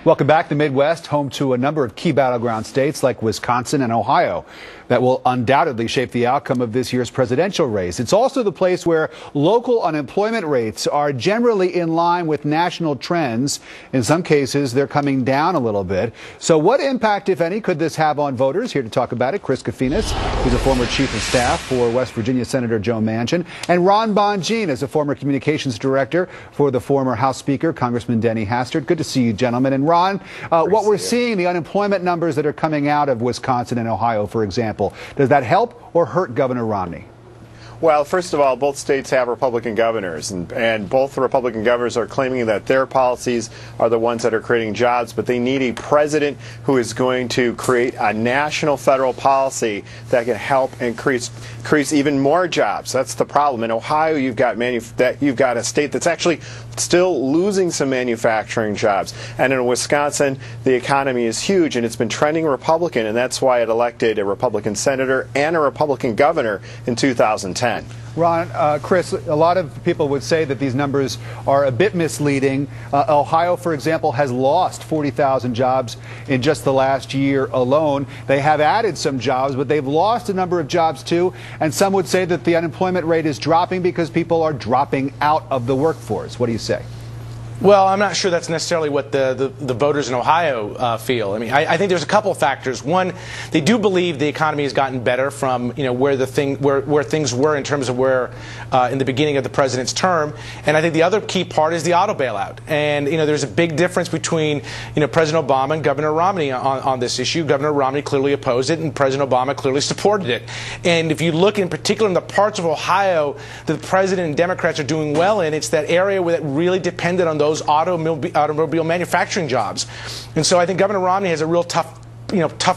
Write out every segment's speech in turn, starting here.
Welcome back. The Midwest, home to a number of key battleground states like Wisconsin and Ohio that will undoubtedly shape the outcome of this year's presidential race. It's also the place where local unemployment rates are generally in line with national trends. In some cases, they're coming down a little bit. So what impact, if any, could this have on voters? Here to talk about it, Chris Kofinas, who's a former chief of staff for West Virginia Senator Joe Manchin, and Ron Bonjean is a former communications director for the former House Speaker, Congressman Denny Hastert. Good to see you, gentlemen. And Ron, what we're seeing, the unemployment numbers that are coming out of Wisconsin and Ohio, for example, does that help or hurt Governor Romney? Well, first of all, both states have Republican governors, and both the Republican governors are claiming that their policies are the ones that are creating jobs, but they need a president who is going to create a national federal policy that can help increase even more jobs. That's the problem. In Ohio, you've got a state that's actually still losing some manufacturing jobs. And in Wisconsin, the economy is huge, and it's been trending Republican, and that's why it elected a Republican senator and a Republican governor in 2010. Ron, Chris, a lot of people would say that these numbers are a bit misleading. Ohio, for example, has lost 40,000 jobs in just the last year alone. They have added some jobs, but they've lost a number of jobs too. And some would say that the unemployment rate is dropping because people are dropping out of the workforce. What do you say? Well, I'm not sure that's necessarily what the voters in Ohio feel. I mean, I think there's a couple of factors. One, they do believe the economy has gotten better from where things were in terms of where in the beginning of the president's term. And I think the other key part is the auto bailout. And there's a big difference between President Obama and Governor Romney on this issue. Governor Romney clearly opposed it, and President Obama clearly supported it. And if you look in particular in the parts of Ohio that the president and Democrats are doing well in, it's that area where that really depended on those automobile manufacturing jobs. And so I think Governor Romney has a real tough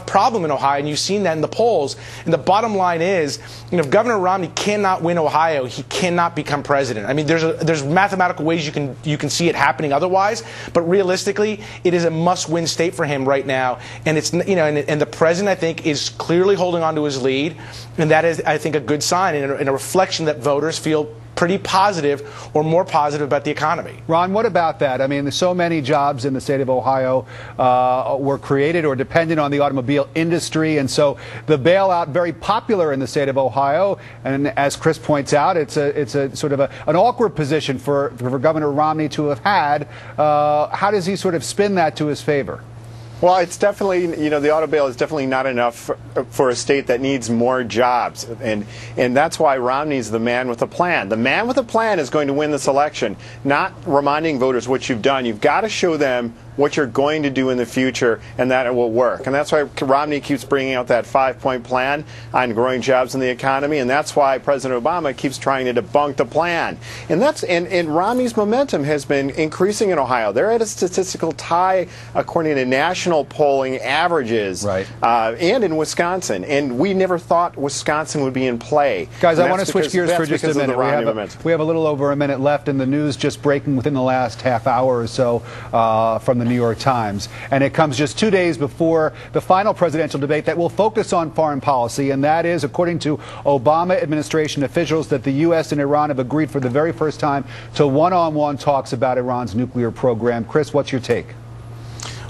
problem in Ohio, and you've seen that in the polls. And the bottom line is, if Governor Romney cannot win Ohio, he cannot become president. I mean, there's mathematical ways you can see it happening otherwise, but realistically, it is a must-win state for him right now. And it's and the president, I think, is clearly holding on to his lead, and that is, I think, a good sign and a reflection that voters feel pretty positive or more positive about the economy. Ron, what about that? I mean, there's so many jobs in the state of Ohio were created or dependent on the automobile industry, and so the bailout very popular in the state of Ohio. And as Chris points out, it's a sort of an awkward position for Governor Romney to have had. How does he sort of spin that to his favor? Well, it's definitely, the auto bail is definitely not enough for a state that needs more jobs. And that's why Romney's the man with a plan. The man with a plan is going to win this election, not reminding voters what you've done. You've got to show them what you're going to do in the future, and that it will work. And that's why Romney keeps bringing out that 5-point plan on growing jobs in the economy, and that's why President Obama keeps trying to debunk the plan. And Romney's momentum has been increasing in Ohio. They're at a statistical tie according to national polling averages, right. And in Wisconsin. And we never thought Wisconsin would be in play. Guys, I want to switch gears for just a minute. We have a little over a minute left, and the news just breaking within the last half hour or so from the New York Times. And it comes just 2 days before the final presidential debate that will focus on foreign policy, and that is, according to Obama administration officials, that the U.S. and Iran have agreed for the very first time to one-on-one talks about Iran's nuclear program. Chris, what's your take?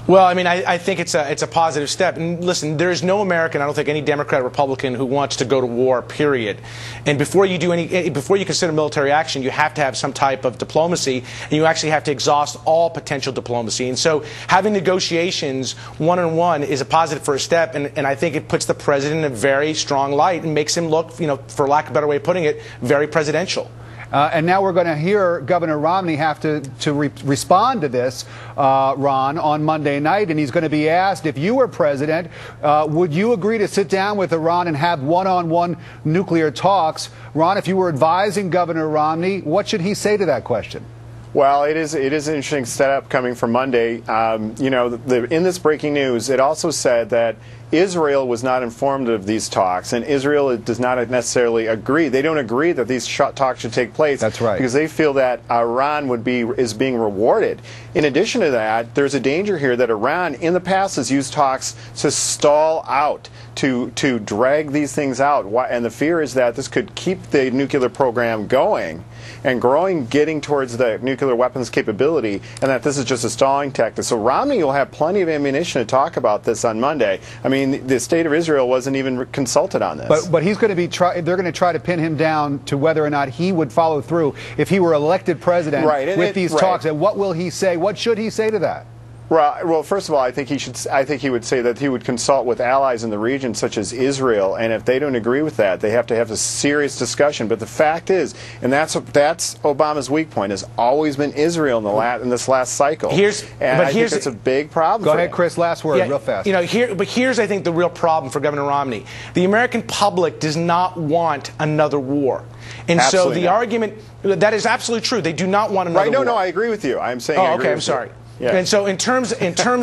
Well, I mean, I think it's a positive step. And listen, there is no American, I don't think any Democrat or Republican, who wants to go to war, period. And before you consider military action, you have to have some type of diplomacy, and you actually have to exhaust all potential diplomacy. And so having negotiations one-on-one is a positive first step, and I think it puts the president in a very strong light and makes him look, for lack of a better way of putting it, very presidential. And now we're going to hear Governor Romney have to respond to this, Ron, on Monday night. And he's going to be asked, if you were president, would you agree to sit down with Iran and have one-on-one nuclear talks? Ron, if you were advising Governor Romney, what should he say to that question? Well, it is an interesting setup coming from Monday. In this breaking news, it also said that Israel was not informed of these talks, and Israel does not necessarily agree. They don't agree that these talks should take place. That's right. Because they feel that Iran is being rewarded. In addition to that, there's a danger here that Iran in the past has used talks to stall out, to drag these things out, and the fear is that this could keep the nuclear program going. and getting towards the nuclear weapons capability, and that this is just a stalling tactic. So Romney will have plenty of ammunition to talk about this on Monday. I mean, the state of Israel wasn't even consulted on this. But he's going to be they're going to try to pin him down to whether or not he would follow through if he were elected president with these talks. And what will he say? What should he say to that? Well, first of all, I think he would say that he would consult with allies in the region, such as Israel, and if they don't agree with that, they have to have a serious discussion. But the fact is, and that's Obama's weak point, has always been Israel in this last cycle. I think it's a big problem. Go ahead, Chris. Last word, real fast. Here's I think the real problem for Governor Romney. The American public does not want another war. And absolutely so the argument, that is absolutely true. They do not want another war. No, I agree with you. I'm saying Oh, okay, I'm sorry. Yeah. And so in terms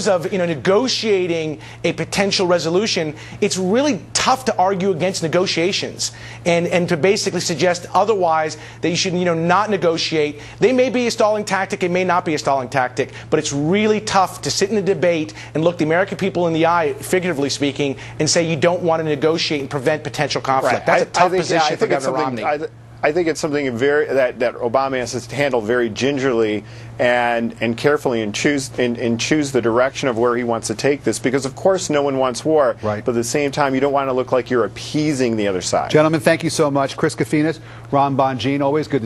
of negotiating a potential resolution, it's really tough to argue against negotiations and to basically suggest otherwise, that you should not negotiate. They may be a stalling tactic, it may not be a stalling tactic, but it's really tough to sit in a debate and look the American people in the eye, figuratively speaking, and say you don't want to negotiate and prevent potential conflict. That's a tough position for Governor Romney. I think it's something that Obama has to handle very gingerly and carefully, and choose the direction of where he wants to take this, because of course no one wants war, but at the same time you don't want to look like you're appeasing the other side. Gentlemen, thank you so much. Chris Kafinas, Ron Bonjean, always good to talk.